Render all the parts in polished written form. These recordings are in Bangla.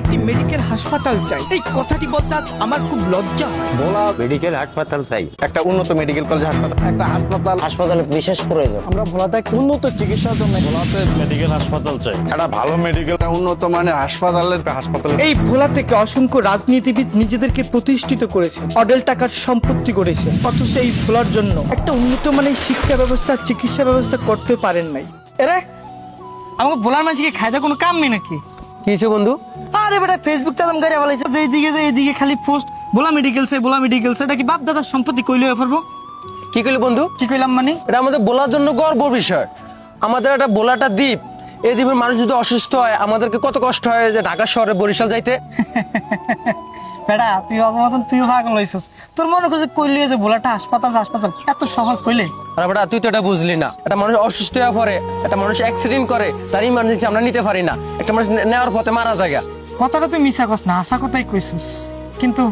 একটি মেডিকেল হাসপাতাল চাই। এই কথাটি বলতে আজ আমার খুব লজ্জা হয়। ভোলা মেডিকেল হাসপাতাল চাই, একটা উন্নত মেডিকেল কলেজ হাসপাতাল, একটা হাসপাতালে বিশেষ প্রয়োজন। আমরা ভোলাতে একটা উন্নত চিকিৎসার জন্য ভোলাতে মেডিকেল হাসপাতাল চাই, একটা ভালো মেডিকেল, উন্নত মানের হাসপাতাল। এই ভোলা থেকে অসংখ্য রাজনীতিবিদ নিজেদেরকে প্রতিষ্ঠিত করেছে, অডেল টাকার সম্পত্তি করেছে, অথচ এই ভোলার জন্য একটা উন্নত মানের শিক্ষা ব্যবস্থা, চিকিৎসা ব্যবস্থা করতে পারেন নাই। এরে আমাকে ভোলার মানুষকে খাইতে কোনো কাম নেই নাকি? কি হয়েছে বন্ধু? আরে বেটা ফেসবুক চালাম গাড়ি বলাইছে যে এইদিকে খালি পোস্ট ভোলা মেডিকেলস এটা কি বাপ দাদার সম্পত্তি কইলে পারবো? কি কইলি বন্ধু? কি কইলাম মানে? এটা আমাদের বলার জন্য গর্ব বিষয়। আমাদের একটা বোলাটা দ্বীপ, এই দ্বীপের মানুষ যদি অসুস্থ হয় আমাদেরকে কত কষ্ট হয় যে ঢাকা শহরে বরিশাল যাইতে। বেটা তুই অগমতন তুইও পাগল হইছিস। তোর মনে করছে কইলি যে ভোলাটা হাসপাতাল এত সহজ কইলে? আর বেটা তুই তো এটা বুঝলি না, একটা মানুষ অসুস্থ হয়ে পড়ে, একটা মানুষ অ্যাক্সিডেন্ট করে, তার ইমার্জেন্সি আমরা নিতে পারি না, একটা মানুষ নেওয়ার পথে মারা যায়। কথাটা তুই মিছা কস না, আশা কথাই কইছিস। কিন্তু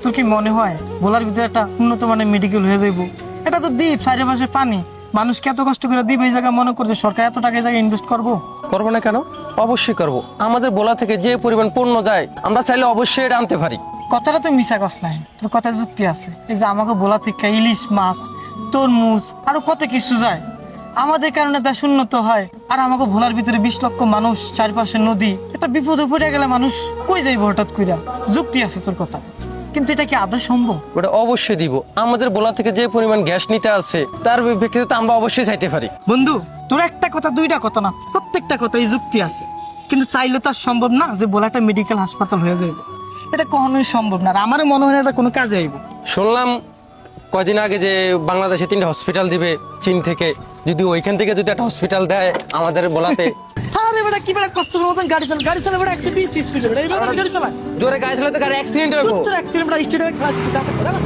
তোর কি মনে হয় ভোলার ভিতরে একটা উন্নত মানের মেডিকেল হয়ে যাইব? এটা তো দ্বীপ, চারিপাশে পানি, মানুষকে এত কষ্ট করে দ্বীপ এই জায়গায় মনে করছে সরকার এত টাকা এই জায়গায় ইনভেস্ট করবো? করবো না কেন? অবশ্যই করবো। আমাদের বোলা থেকে যে পরিমাণ পণ্য যায় আমরা চাইলে অবশ্যই এটা আনতে পারি। কথাটা তুই মিছা কস নাই, তোর কথায় যুক্তি আছে। এই যে আমাকে ভোলা থেকে ইলিশ মাছ, তরমুজ আরো কত কিছু যায়, আমাদের কারণে দেশ উন্নত হয়। আর আমাকে ভোলার ভিতরে 20 লক্ষ মানুষ, চারপাশে নদী, একটা বিপদে পড়ে গেলে মানুষ কই যাইব হঠাৎ কইরা? যুক্তি আছে তোর কথা, কিন্তু এটা কি আদৌ সম্ভব? ওটা অবশ্যই দিব। আমাদের বোলা থেকে যে পরিমাণ গ্যাস নিতে আছে তার ভিত্তিতে আমরা অবশ্যই চাইতে পারি। বন্ধু তোর একটা কথা দুইটা কথা না, প্রত্যেকটা কথাই যুক্তি আছে, কিন্তু চাইলে তো আর সম্ভব না যে ভোলাটা মেডিকেল হাসপাতাল হয়ে যাবে। এটা কখনোই সম্ভব না। আর আমারও মনে হয় না এটা কোনো কাজে আইব। শুনলাম কয়দিন আগে যে বাংলাদেশে 3টা হসপিটাল দিবে চীন থেকে, যদি ওইখান থেকে যদি একটা হসপিটাল দেয় আমাদের বলাতে। আরে বেটা কি বেটা কষ্ট মতন গাড়ি চালা বেটা 120 স্পিডে বেটা এইভাবে গাড়ি চালা। জোরে গাড়ি চালাতে গাড়ি অ্যাক্সিডেন্ট হইব। তোর অ্যাক্সিডেন্ট বেটা স্টুডেন্ট ক্লাস দাঁড়া।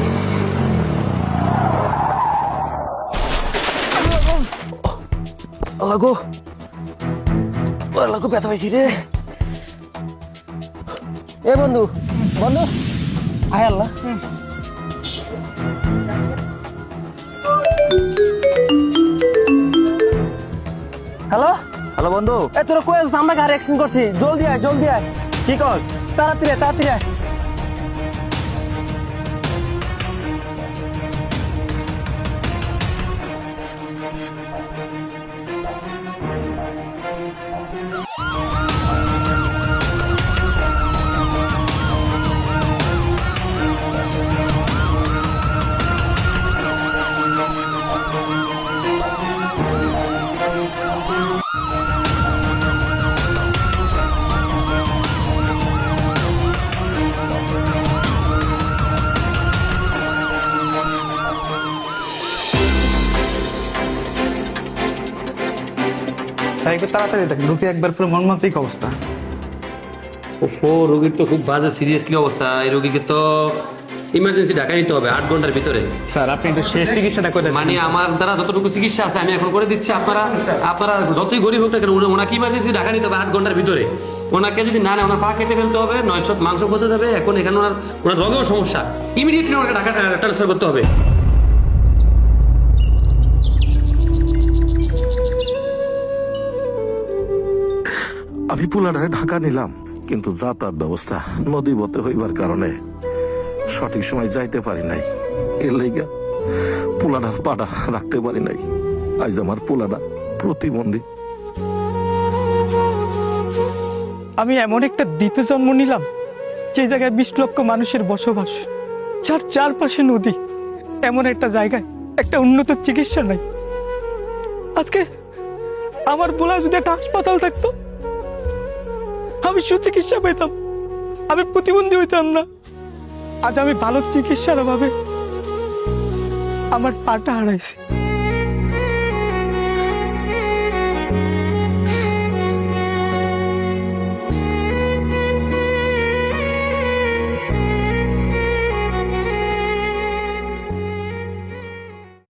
আল্লাহ গো, আল্লাহ গো, ব্যথা পাইছি রে। এ বন্ধু বন্ধু আয় আল্লাহ। হ্যালো হ্যালো বন্ধু, এ তোরা কই আছিস? আমরা গাড়ি অ্যাক্সিডেন্ট করছি, জলদি আয় জলদি আয়। কি কর? তাড়াতাড়ি আয়, তাড়াতাড়ি আয়। একটু তাড়াতাড়ি দেখ, ঢুকে একবার পুরো মর্মান্তিক অবস্থা। ও রোগীর তো খুব বাজে সিরিয়াসলি অবস্থা। এই রোগীকে তো ইমার্জেন্সি ঢাকায় নিতে হবে 8 ঘন্টার ভিতরে। স্যার আপনি একটু শেষ চিকিৎসাটা করে দেন। মানে আমার দ্বারা যতটুকু চিকিৎসা আছে আমি এখন করে দিচ্ছি। আপনারা যতই গরিব হোক না কেন ওনাকে ইমার্জেন্সি ঢাকা নিতে হবে 8 ঘন্টার ভিতরে। ওনাকে যদি না নেয় ওনার পা কেটে ফেলতে হবে, নয় মাংস ফসে যাবে। এখন এখানে ওনার রগেও সমস্যা, ইমিডিয়েটলি ওনাকে ঢাকা ট্রান্সফার করতে হবে। আমি পুলাডায় ঢাকা নিলাম, কিন্তু যাতায়াত ব্যবস্থা নদীবতে হইবার কারণে সঠিক সময় যাইতে পারি নাই। এর লাইগা পুলাডার পাড়া রাখতে পারি নাই। আজ আমার পুলাডা প্রতিবন্ধী। আমি এমন একটা দ্বীপে জন্ম নিলাম যে জায়গায় 20 লক্ষ মানুষের বসবাস, যার চারপাশে নদী, এমন একটা জায়গায় একটা উন্নত চিকিৎসা নাই। আজকে আমার বলা যদি একটা হাসপাতাল থাকতো, আমি সুচিকিৎসা পেতাম, আমি প্রতিবন্ধী হইতাম না। আজ আমি ভালো চিকিৎসার অভাবে আমার পাটা হারাইছি।